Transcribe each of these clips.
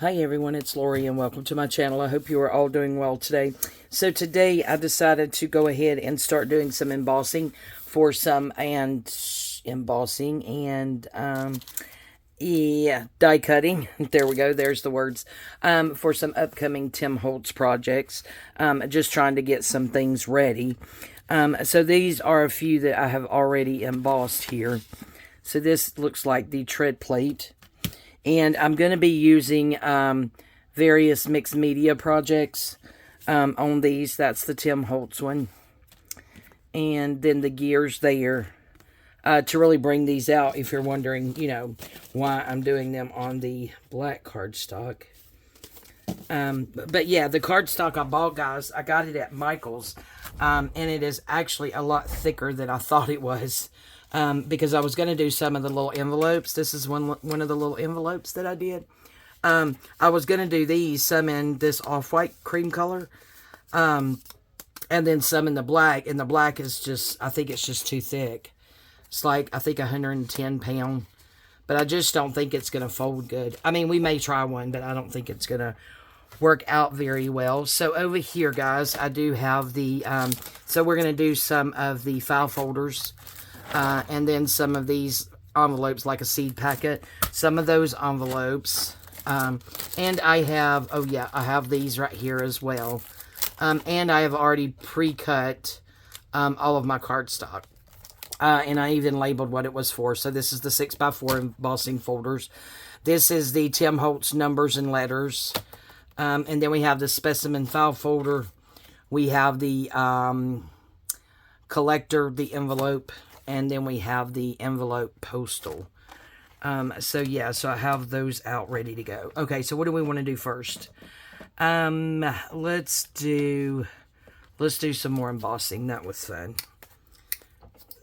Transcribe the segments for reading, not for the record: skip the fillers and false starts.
Hi everyone, it's Lorie and welcome to my channel. I hope you are all doing well today. So today I decided to go ahead and start doing some embossing for some die cutting. There we go, there's the words. For some upcoming Tim Holtz projects. Just trying to get some things ready. So these are a few that I have already embossed here. So this looks like the tread plate. And I'm going to be using various mixed media projects on these. That's the Tim Holtz one. And then the gears there to really bring these out, if you're wondering, you know, why I'm doing them on the black cardstock. But yeah, the cardstock I bought, guys, I got it at Michael's. And it is actually a lot thicker than I thought it was. Because I was going to do some of the little envelopes. This is one of the little envelopes that I did. I was going to do these, some in this off-white cream color. And then some in the black. And the black is just, I think it's just too thick. It's like, I think 110 pound. But I just don't think it's going to fold good. I mean, we may try one, but I don't think it's going to work out very well. So over here, guys, I do have the, so we're going to do some of the file folders. And then some of these envelopes, like a seed packet. Some of those envelopes. And I have, oh yeah, I have these right here as well. And I have already pre-cut all of my cardstock. And I even labeled what it was for. So this is the 6x4 embossing folders. This is the Tim Holtz numbers and letters. And then we have the specimen file folder. We have the collector, the envelope. And then we have the envelope postal. So yeah, so I have those out ready to go. Okay, so what do we want to do first? Let's do some more embossing. That was fun.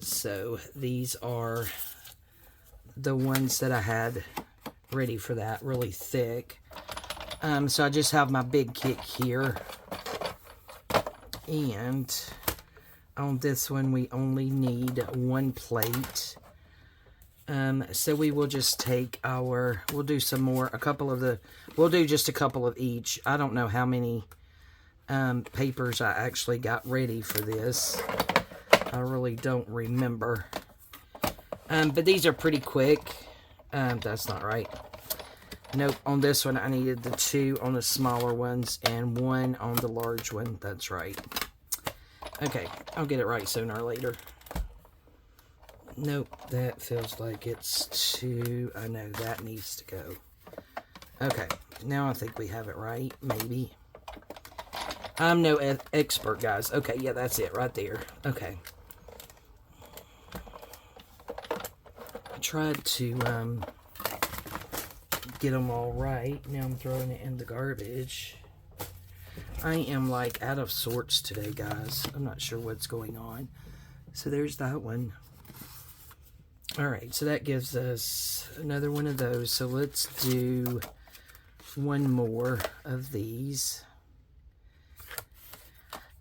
So these are the ones that I had ready for that, really thick. So I just have my big kit here. And on this one, we only need one plate. So we will just take our, we'll do some more, we'll do just a couple of each. I don't know how many papers I actually got ready for this. I really don't remember. But these are pretty quick. That's not right. Nope, on this one I needed the 2 on the smaller ones and 1 on the large one. That's right. Okay, I'll get it right sooner or later. Nope, that feels like it's 2. I know that needs to go. Okay, now I think we have it right, maybe. I'm no expert, guys. Okay, yeah, that's it right there. Okay. I tried to get them all right. Now I'm throwing it in the garbage. I am like out of sorts today, guys. I'm not sure what's going on. So there's that one. Alright, so that gives us another one of those. So let's do one more of these.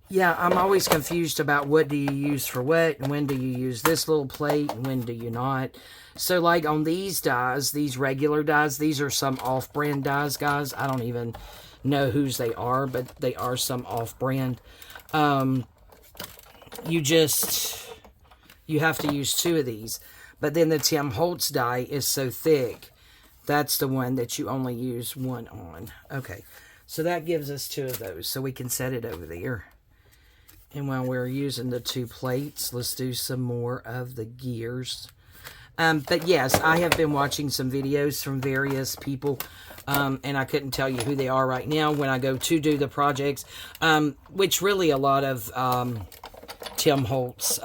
Yeah, I'm always confused about what do you use for what, and when do you use this little plate, and when do you not. So like on these dies, these regular dies, these are some off-brand dies, guys. I don't even know whose they are, but they are some off-brand. You have to use 2 of these. But then the Tim Holtz die is so thick, that's the one that you only use 1 on. Okay, so that gives us 2 of those, so we can set it over there. And while we're using the 2 plates, let's do some more of the gears. But yes, I have been watching some videos from various people, and I couldn't tell you who they are right now when I go to do the projects, which really a lot of Tim Holtz,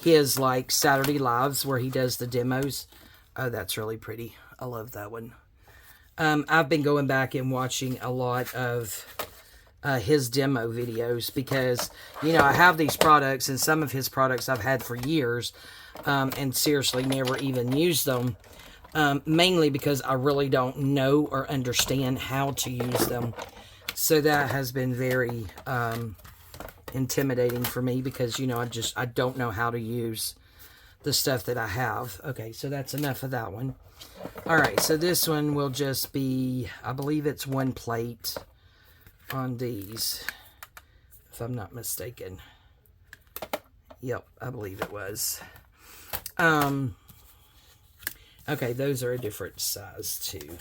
his like Saturday Lives where he does the demos. Oh, that's really pretty. I love that one. I've been going back and watching a lot of his demo videos because, you know, I have these products, and some of his products I've had for years, and seriously never even used them, mainly because I really don't know or understand how to use them. So that has been very intimidating for me because, you know, I don't know how to use the stuff that I have. Okay, so that's enough of that one. Alright, so this one will just be, I believe it's one plate on these, if I'm not mistaken. Yep, I believe it was. Okay, those are a different size too.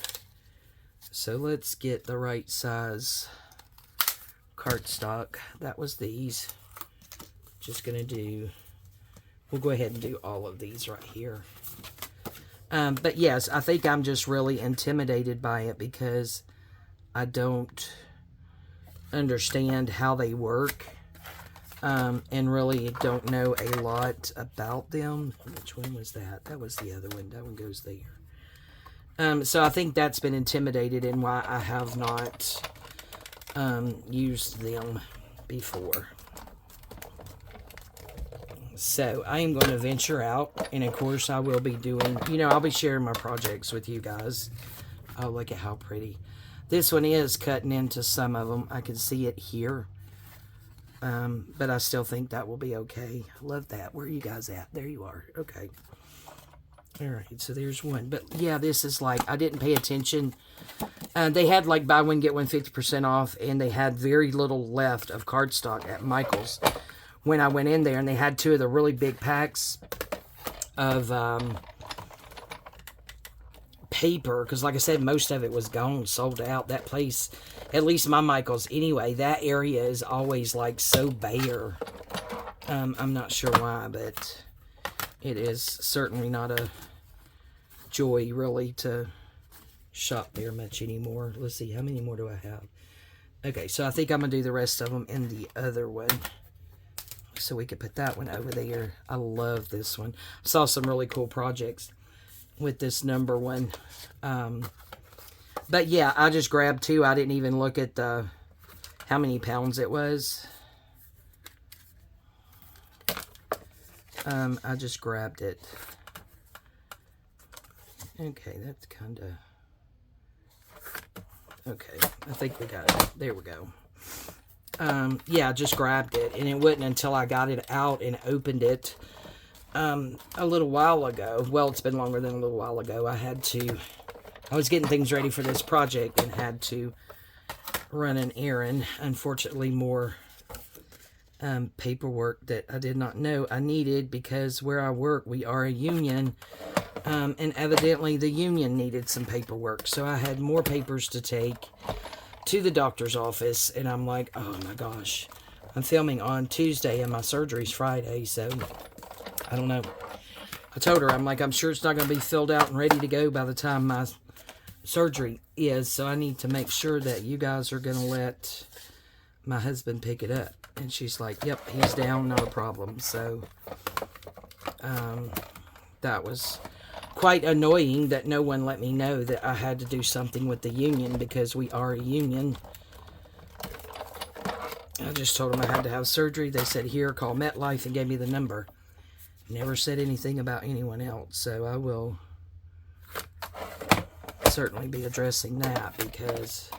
So let's get the right size cardstock. That was these. Just gonna do, we'll go ahead and do all of these right here. But yes, I think I'm just really intimidated by it because I don't understand how they work. And really don't know a lot about them. Which one was that? That was the other one. That one goes there. So I think that's been intimidated and why I have not used them before. So I am going to venture out, and of course I will be doing, you know, I'll be sharing my projects with you guys. Oh, look at how pretty. This one is cutting into some of them. I can see it here. But I still think that will be okay. I love that. Where are you guys at? There you are. Okay. Alright, so there's one. But yeah, this is like, I didn't pay attention. They had like buy one, get one 50% off, and they had very little left of cardstock at Michael's when I went in there, and they had two of the really big packs of paper, because like I said, most of it was gone, sold out. That place, at least my Michael's anyway, that area is always like so bare. I'm not sure why, but it is certainly not a joy really to shop there much anymore. Let's see, how many more do I have? Okay, so I think I'm gonna do the rest of them in the other one, so we could put that one over there. I love this one. I saw some really cool projects with this number one. But yeah, I just grabbed two. I didn't even look at the how many pounds it was. I just grabbed it. Okay, that's kind of... Okay, I think we got it. There we go. Yeah, I just grabbed it, and it wasn't until I got it out and opened it a little while ago. Well, it's been longer than a little while ago. I was getting things ready for this project and had to run an errand. Unfortunately, more paperwork that I did not know I needed, because where I work, we are a union, and evidently the union needed some paperwork. So I had more papers to take to the doctor's office, and I'm like, oh my gosh, I'm filming on Tuesday and my surgery's Friday, so I don't know. I told her, I'm like, I'm sure it's not going to be filled out and ready to go by the time my surgery is, so I need to make sure that you guys are going to let my husband pick it up. And she's like, yep, he's down, not a problem. So that was quite annoying that no one let me know that I had to do something with the union, because we are a union. I just told them I had to have surgery. They said, here, call MetLife, and gave me the number. Never said anything about anyone else, so I will certainly be addressing that, because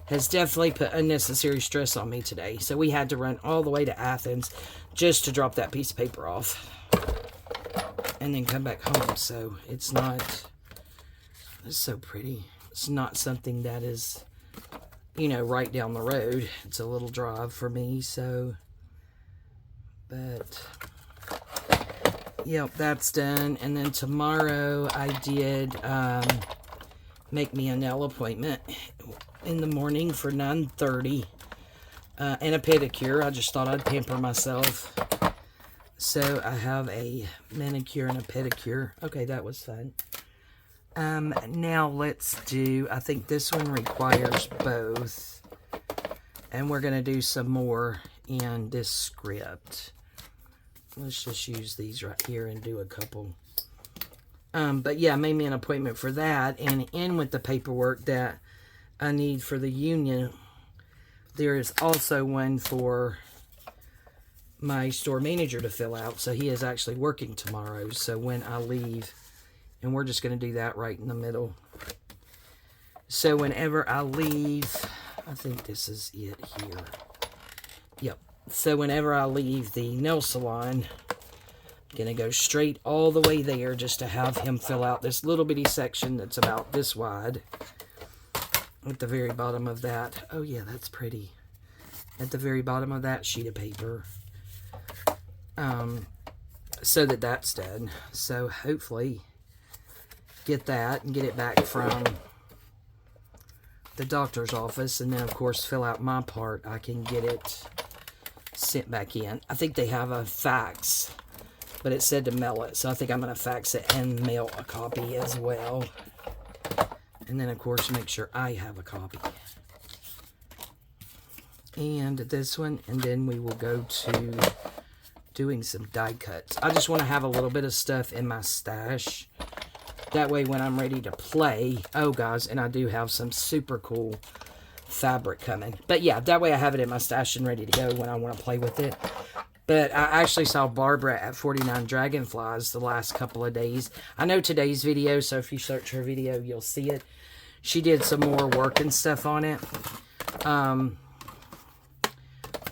it has definitely put unnecessary stress on me today. So we had to run all the way to Athens just to drop that piece of paper off and then come back home. So it's so pretty. It's not something that is, you know, right down the road. It's a little drive for me, so, but yep, that's done. And then tomorrow I did make me a nail appointment in the morning for 9:30 and a pedicure. I just thought I'd pamper myself. So I have a manicure and a pedicure. Okay, that was fun. Now let's do, I think this one requires both. And we're going to do some more in this script. Let's just use these right here and do a couple. But yeah, I made me an appointment for that. And in with the paperwork that I need for the union, there is also one for my store manager to fill out. So he is actually working tomorrow. So when I leave, and we're just going to do that right in the middle. So whenever I leave, I think this is it here. Yep. So whenever I leave the nail salon, Gonna go straight all the way there just to have him fill out this little bitty section that's about this wide. At the very bottom of that. Oh yeah, that's pretty. At the very bottom of that sheet of paper. So that's done. So hopefully get that and get it back from the doctor's office, and then of course fill out my part. I can get it sent back in. I think they have a fax, but it said to mail it, so I think I'm going to fax it and mail a copy as well. And then of course make sure I have a copy. And this one, and then we will go to doing some die cuts. I just want to have a little bit of stuff in my stash. That way when I'm ready to play, oh guys, and I do have some super cool fabric coming. But yeah, that way I have it in my stash and ready to go when I want to play with it. But I actually saw Barbara at 49 Dragonflies the last couple of days. I know today's video, so if you search her video, you'll see it. She did some more work and stuff on it.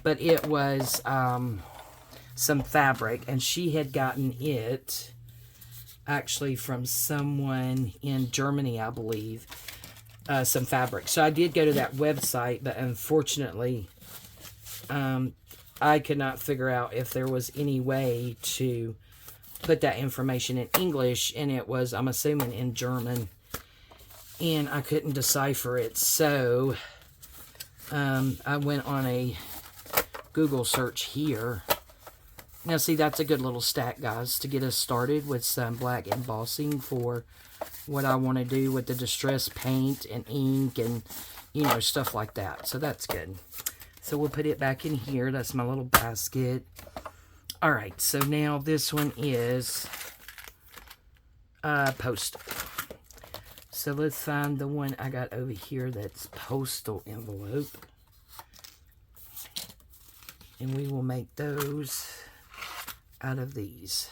But it was some fabric, and she had gotten it actually from someone in Germany, I believe, some fabric. So I did go to that website, but unfortunately, I could not figure out if there was any way to put that information in English, and it was, I'm assuming, in German, and I couldn't decipher it. So I went on a Google search here. Now, see, that's a good little stack, guys, to get us started with some black embossing for what I want to do with the distress paint and ink and, you know, stuff like that. So that's good. So we'll put it back in here. That's my little basket. All right, so now this one is postal. So let's find the one I got over here that's postal envelope. And we will make those out of these.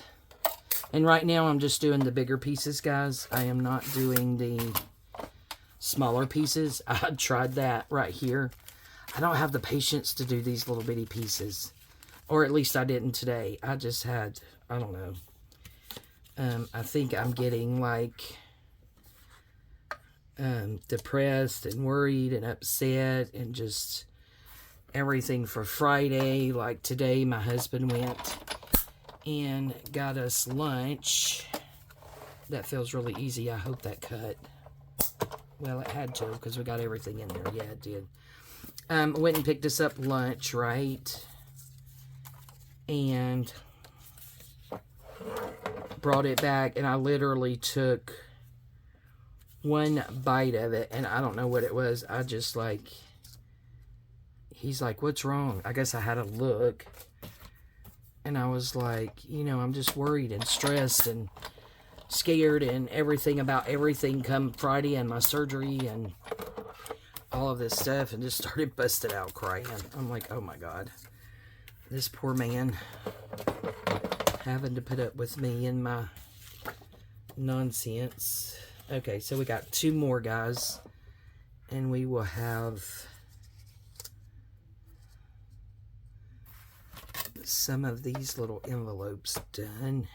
And right now I'm just doing the bigger pieces, guys. I am not doing the smaller pieces. I tried that right here. I don't have the patience to do these little bitty pieces. Or at least I didn't today. I just had, I don't know. I think I'm getting like depressed and worried and upset and just everything for Friday. Like today my husband went and got us lunch. That feels really easy. I hope that cut. Well, it had to because we got everything in there. Yeah, it did. Went and picked us up lunch, right? And brought it back, and I literally took one bite of it, and I don't know what it was. I just like, he's like, what's wrong? I guess I had a look. And I was like, you know, I'm just worried and stressed and scared and everything about everything come Friday and my surgery and all of this stuff, and just started busting out crying. I'm like, oh my God. This poor man having to put up with me and my nonsense. Okay, so we got two more, guys. And we will have some of these little envelopes done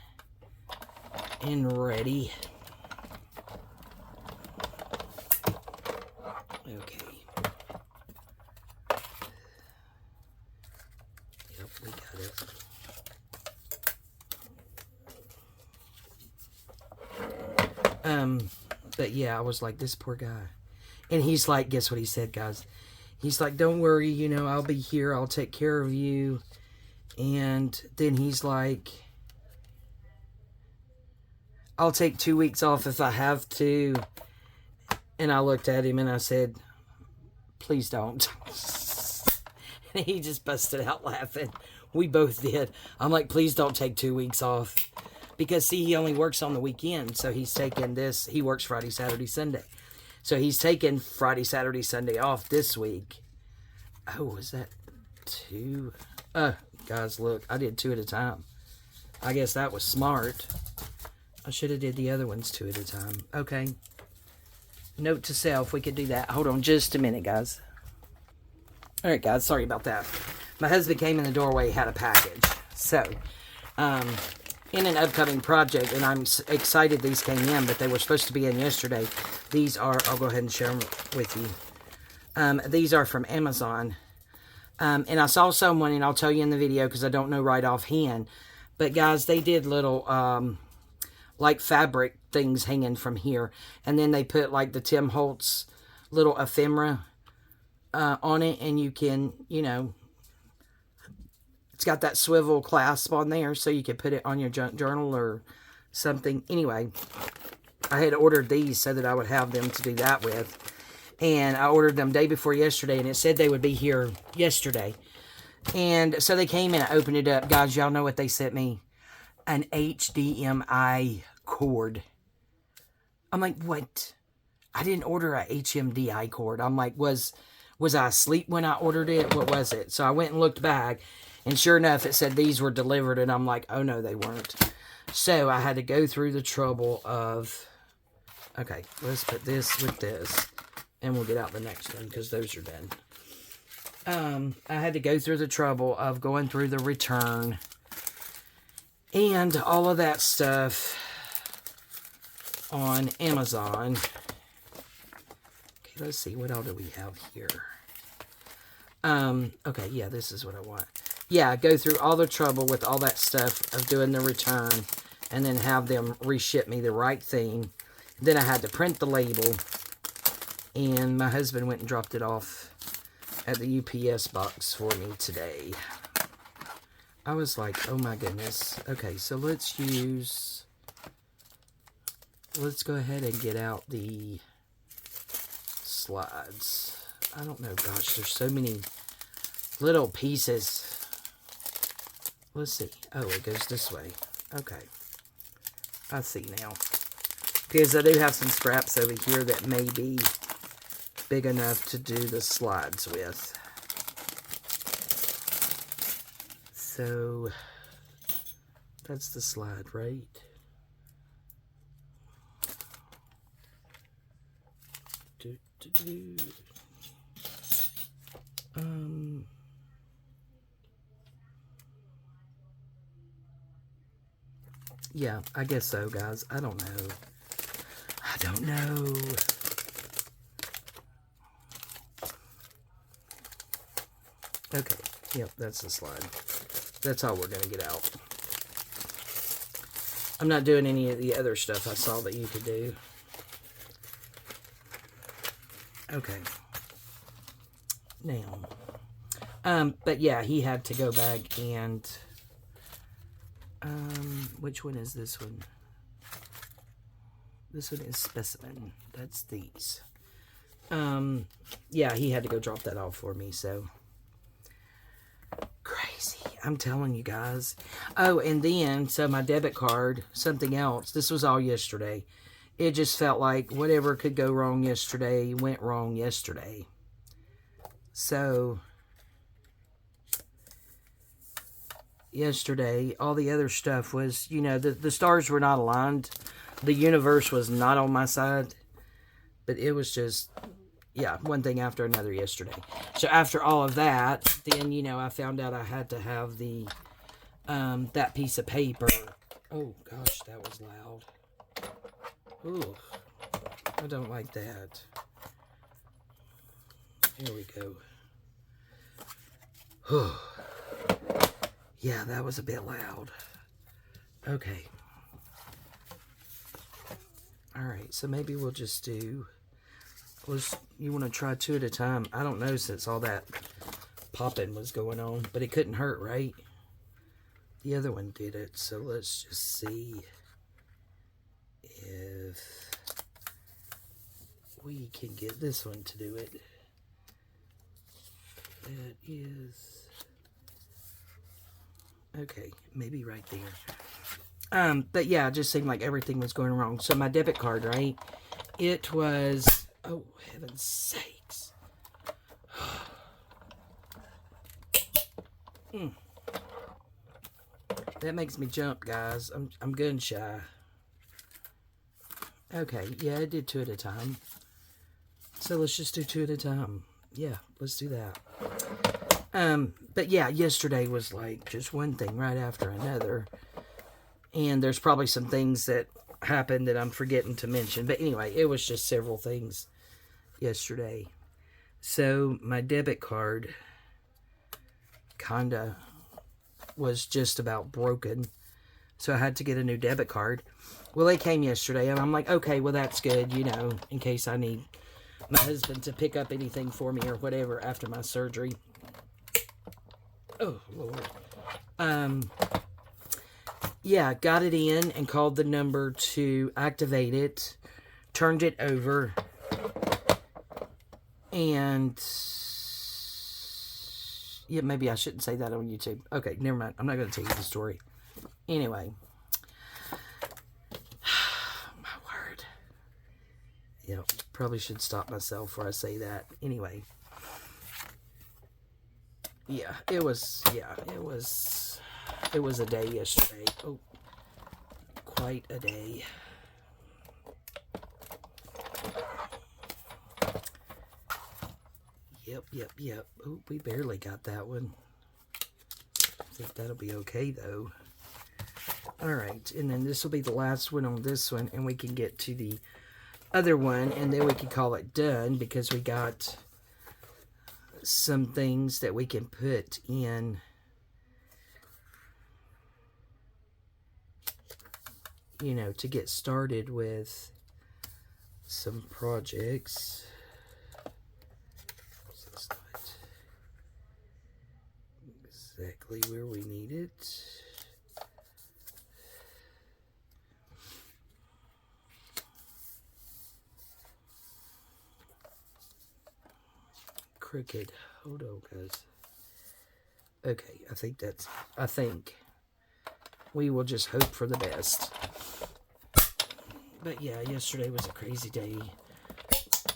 and ready. Okay. Yep, we got it. But yeah, I was like, this poor guy. And he's like, guess what he said, guys? He's like, don't worry, you know, I'll be here. I'll take care of you. And then he's like, I'll take 2 weeks off if I have to. And I looked at him and I said, please don't. And he just busted out laughing. We both did. I'm like, please don't take 2 weeks off. Because, see, he only works on the weekend. So he's taking this. He works Friday, Saturday, Sunday. So he's taking Friday, Saturday, Sunday off this week. Oh, was that 2? Guys, look, I did 2 at a time. I guess that was smart. I should have did the other ones 2 at a time. Okay. Note to self, we could do that. Hold on just a minute, guys. All right, guys, sorry about that. My husband came in the doorway, had a package. So, in an upcoming project, and I'm excited these came in, but they were supposed to be in yesterday. These are, I'll go ahead and share them with you. These are from Amazon. And I saw someone, and I'll tell you in the video because I don't know right offhand. But guys, they did little, like fabric things hanging from here. And then they put like the Tim Holtz little ephemera on it. And you can, you know, it's got that swivel clasp on there. So you can put it on your junk journal or something. Anyway, I had ordered these so that I would have them to do that with. And I ordered them day before yesterday, and it said they would be here yesterday. And so they came and I opened it up. Guys, y'all know what they sent me? An HDMI cord. I'm like, what? I didn't order a HDMI cord. I'm like, was I asleep when I ordered it? What was it? So I went and looked back, and sure enough, it said these were delivered. And I'm like, oh, no, they weren't. So I had to go through the trouble of, okay, let's put this with this. And we'll get out the next one because those are done. I had to go through the trouble of going through the return and all of that stuff on Amazon. Okay, let's see. What all do we have here? Okay, yeah, this is what I want. Yeah, go through all the trouble with all that stuff of doing the return and then have them reship me the right thing. Then I had to print the label. And my husband went and dropped it off at the UPS box for me today. I was like, oh my goodness. Okay, so let's go ahead and get out the slides. I don't know, gosh, there's so many little pieces. Let's see. Oh, it goes this way. Okay. I see now. Because I do have some scraps over here that may be big enough to do the slides with. So that's the slide, right? Yeah, I guess so, guys. I don't know. I don't know. Okay, yep, that's the slide. That's all we're going to get out. I'm not doing any of the other stuff I saw that you could do. Okay. Now. But yeah, he had to go back and... which one is this one? This one is specimen. That's these. Yeah, he had to go drop that off for me, so... Crazy. I'm telling you guys. Oh, and then, so my debit card, something else. This was all yesterday. It just felt like whatever could go wrong yesterday went wrong yesterday. So, yesterday, all the other stuff was, you know, the stars were not aligned. The universe was not on my side. But it was just... yeah, one thing after another yesterday. So after all of that, then, you know, I found out I had to have the, that piece of paper. Oh, gosh, that was loud. Ooh, I don't like that. Here we go. Yeah, that was a bit loud. Okay. Alright, so maybe we'll just do... you want to try two at a time. I don't know since all that popping was going on, but it couldn't hurt, right? The other one did it, so let's just see if we can get this one to do it. That is... okay, maybe right there. But yeah, it just seemed like everything was going wrong. So my debit card, right? It was... oh, heaven's sakes. That makes me jump, guys. I'm gun shy. Okay, yeah, I did two at a time. So let's just do two at a time. Yeah, let's do that. But yeah, yesterday was like just one thing right after another. And there's probably some things that happened that I'm forgetting to mention. But anyway, it was just several things yesterday. So my debit card kinda was just about broken. So I had to get a new debit card. Well, they came yesterday, and I'm like, okay, well, that's good, you know, in case I need my husband to pick up anything for me or whatever after my surgery. Oh, Lord. Yeah, got it in and called the number to activate it, turned it over, and yeah, maybe I shouldn't say that on YouTube. Okay, never mind. I'm not going to tell you the story. Anyway. My word. Yeah, probably should stop myself before I say that. Anyway. Yeah, it was a day yesterday. Oh, quite a day. Yep. Oh, we barely got that one. I think that'll be okay, though. Alright, and then this will be the last one on this one, and we can get to the other one, and then we can call it done, because we got some things that we can put in, you know, to get started with some projects. It's not exactly where we need it. Crooked. Hold on, guys. Okay, I think we will just hope for the best. But yeah, yesterday was a crazy day.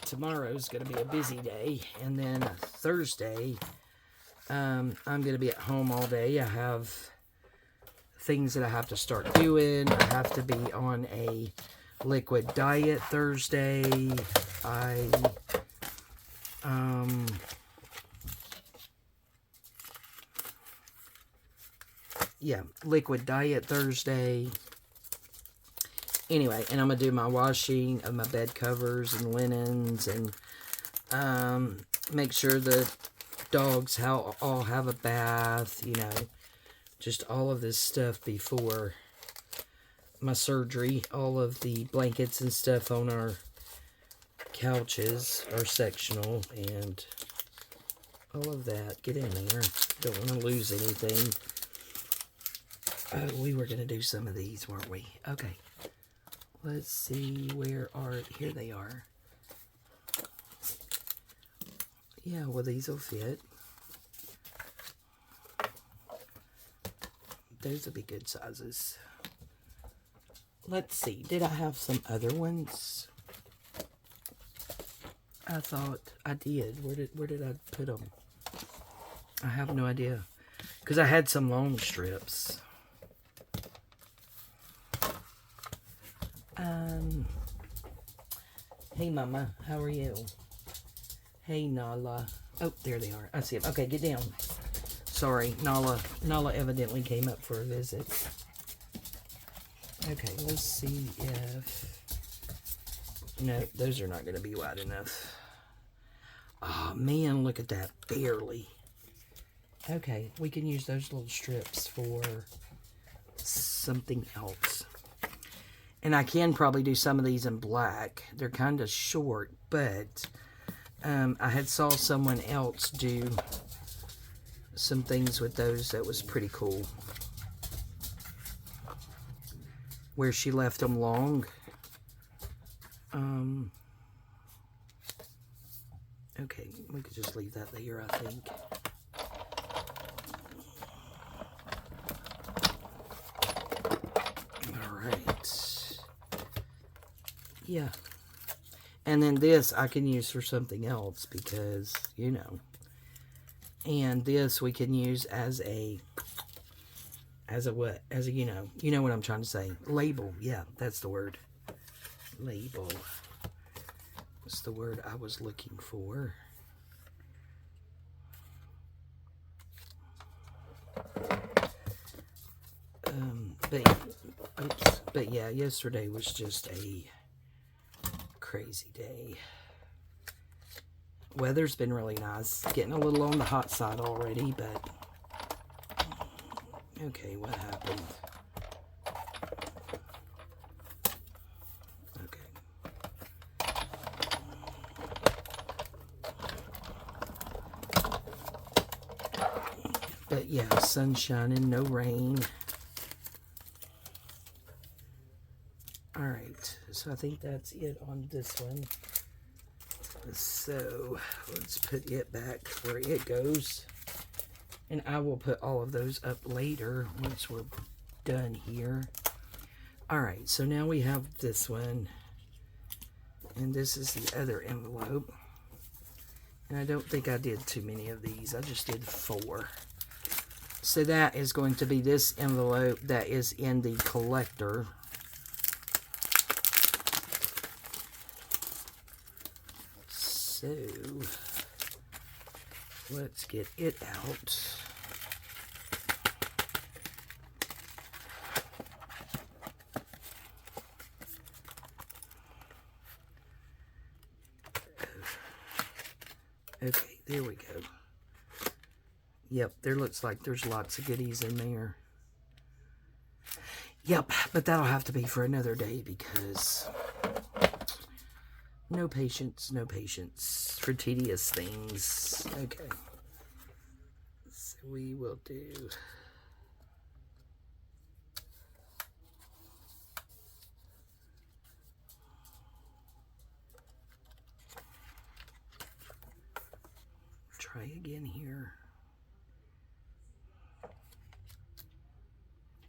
Tomorrow's going to be a busy day. And then Thursday, I'm going to be at home all day. I have things that I have to start doing. I have to be on a liquid diet Thursday. Yeah, liquid diet Thursday. Anyway, and I'm going to do my washing of my bed covers and linens, and make sure the dogs all have a bath, you know, just all of this stuff before my surgery. All of the blankets and stuff on our couches are sectional, and all of that. Get in there. Don't want to lose anything. We were going to do some of these, weren't we? Okay. Let's see, where are, here they are. Yeah, well, these will fit. Those will be good sizes. Let's see, did I have some other ones? I thought I did. Where did I put them? I have no idea. Because I had some long strips. Hey, Mama. How are you? Hey, Nala. Oh, there they are. I see them. Okay, get down. Sorry, Nala. Nala evidently came up for a visit. Okay, let's see if... No, those are not going to be wide enough. Oh, man, look at that. Barely. Okay, we can use those little strips for something else. And I can probably do some of these in black. They're kind of short, but I had saw someone else do some things with those that was pretty cool. Where she left them long. Okay, we could just leave that there, I think. Alright. Yeah. And then this I can use for something else because, you know. And this we can use as a what? As a, you know what I'm trying to say. Label. Yeah, that's the word. Label. What's the word I was looking for? But Oops. But yeah, yesterday was just a crazy day. Weather's been really nice. Getting a little on the hot side already, but... Okay, what happened? Okay. But yeah, sun shining, no rain. Alright, so I think that's it on this one. So, let's put it back where it goes. And I will put all of those up later once we're done here. Alright, so now we have this one. And this is the other envelope. And I don't think I did too many of these. I just did 4. So that is going to be this envelope that is in the collector. So, let's get it out. Okay, there we go. Yep, there looks like there's lots of goodies in there. Yep, but that'll have to be for another day because no patience for tedious things. Okay. So we will do... Try again here.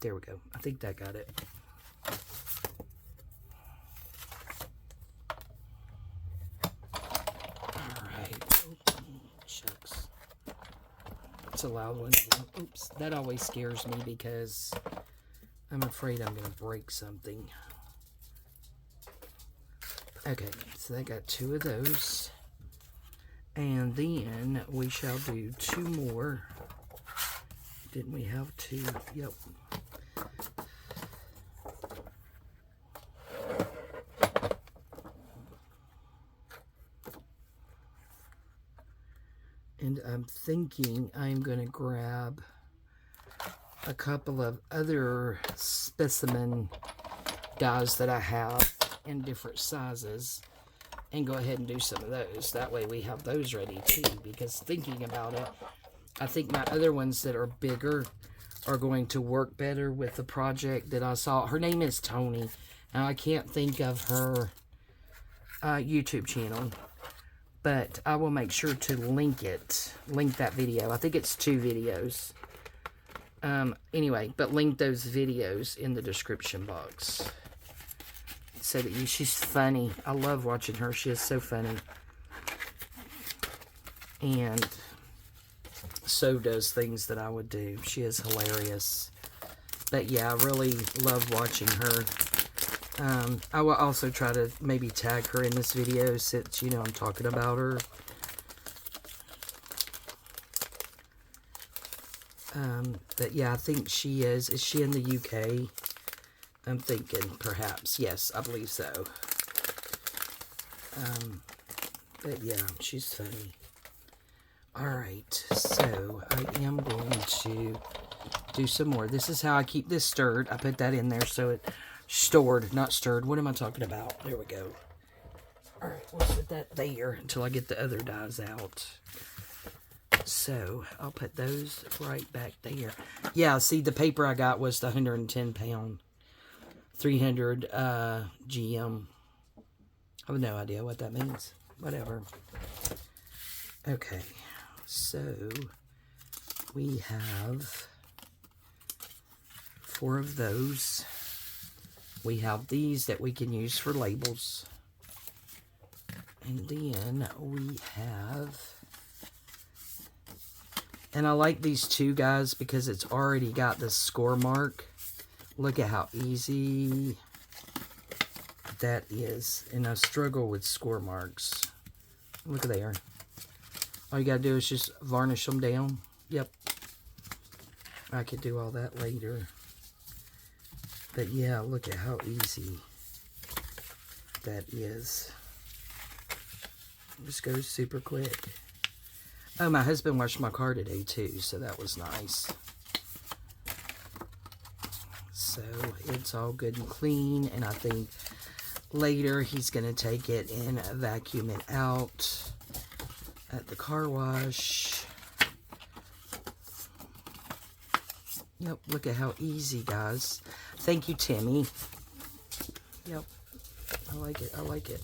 There we go. I think that got it. It's a loud one. Oops, that always scares me because I'm afraid I'm going to break something. Okay, so I got 2 of those. And then we shall do 2 more. Didn't we have 2? Yep. And I'm thinking I'm going to grab a couple of other specimen dies that I have in different sizes and go ahead and do some of those. That way we have those ready too, because thinking about it, I think my other ones that are bigger are going to work better with the project that I saw. Her name is Tony, and I can't think of her YouTube channel. But I will make sure to link that video. I think it's 2 videos. Anyway, but link those videos in the description box. So that she's funny. I love watching her. She is so funny. And so does things that I would do. She is hilarious. But yeah, I really love watching her. I will also try to maybe tag her in this video since, you know, I'm talking about her. But yeah, I think she is. Is she in the UK? I'm thinking perhaps. Yes, I believe so. But yeah, she's funny. Alright, so I am going to do some more. This is how I keep this stirred. I put that in there so it... Stored, not stirred. What am I talking about? There we go. Alright, we'll put that there until I get the other dies out. So, I'll put those right back there. Yeah, see, the paper I got was the 110 pound. 300 GM. I have no idea what that means. Whatever. Okay, so we have 4 of those. We have these that we can use for labels. And then we have... And I like these 2 guys because it's already got the score mark. Look at how easy that is. And I struggle with score marks. Look at there. All you gotta do is just varnish them down. Yep. I could do all that later. But yeah, look at how easy that is. Just goes super quick. Oh, my husband washed my car today too, so that was nice. So it's all good and clean, and I think later he's going to take it and vacuum it out at the car wash. Yep, look at how easy, guys. Thank you, Timmy. Yep, I like it, I like it.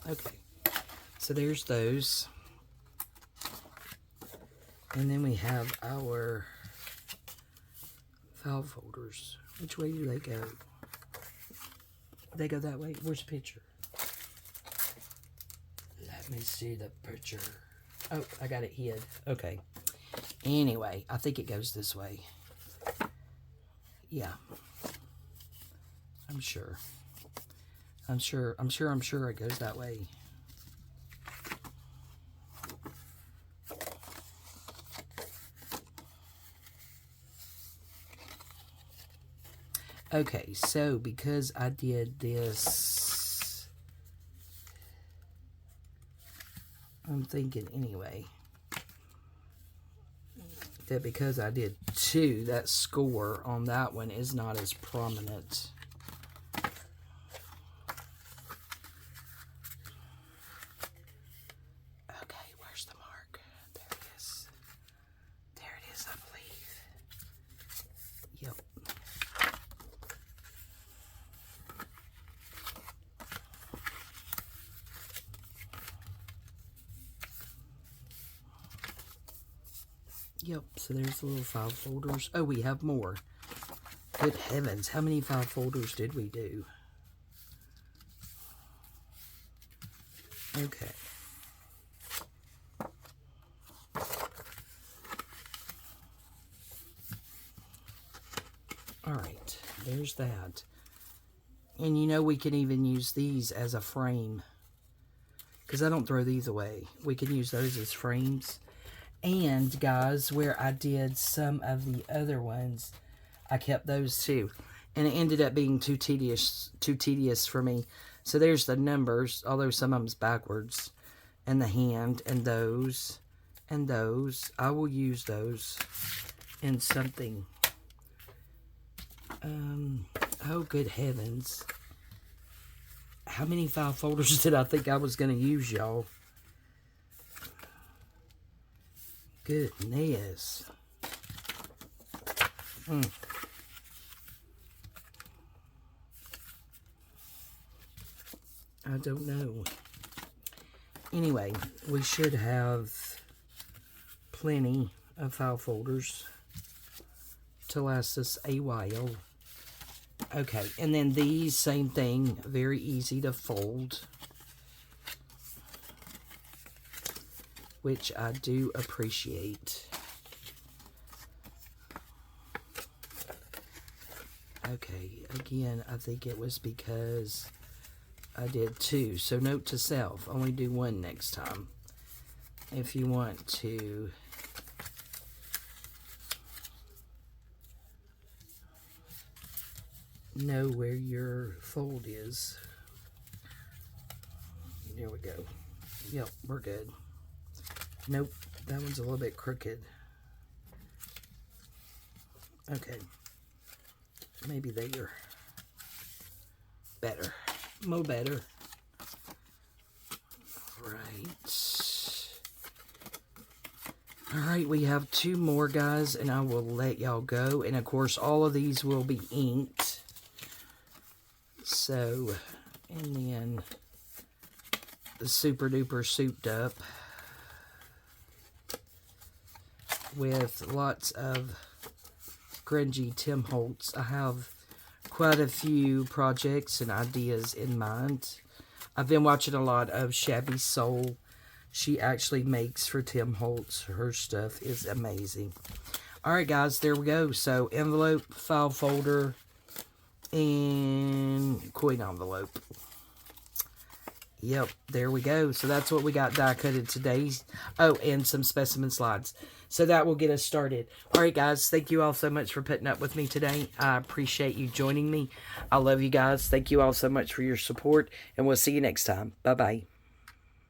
Okay, so there's those. And then we have our file folders. Which way do they go? They go that way? Where's the picture? Let me see the picture. Oh, I got it hid. Okay. Anyway, I think it goes this way. Yeah. I'm sure it goes that way. Okay, so because I did this, I'm thinking anyway, that because I did 2, that score on that one is not as prominent. Okay, where's the mark? There it is. There it is, I believe. Yep. Yep, so there's the little file folders. Oh, we have more. Good heavens, how many file folders did we do? Okay. Alright, there's that. And you know we can even use these as a frame. Because I don't throw these away. We can use those as frames. And, guys, where I did some of the other ones, I kept those too. And it ended up being too tedious for me. So there's the numbers, although some of them's backwards. And the hand, and those, and those. I will use those in something. Oh, good heavens. How many file folders did I think I was going to use, y'all? Goodness. I don't know. Anyway, we should have plenty of file folders to last us a while. Okay, and then these, same thing, very easy to fold, which I do appreciate. Okay, again, I think it was because I did 2. So note to self, only do 1 next time. If you want to know where your fold is. There we go. Yep, we're good. Nope, that one's a little bit crooked. Okay. Maybe they're better. Mo better. Right. Alright, we have 2 more, guys, and I will let y'all go. And, of course, all of these will be inked. So, and then the super duper souped up with lots of grungy Tim Holtz. I have quite a few projects and ideas in mind. I've been watching a lot of Shabby Soul. She actually makes for Tim Holtz. Her stuff is amazing. Alright, guys, there we go. So, envelope, file folder, and coin envelope. Yep, there we go. So that's what we got die cutted today. Oh, and some specimen slides. So that will get us started. All right, guys. Thank you all so much for putting up with me today. I appreciate you joining me. I love you guys. Thank you all so much for your support. And we'll see you next time. Bye-bye.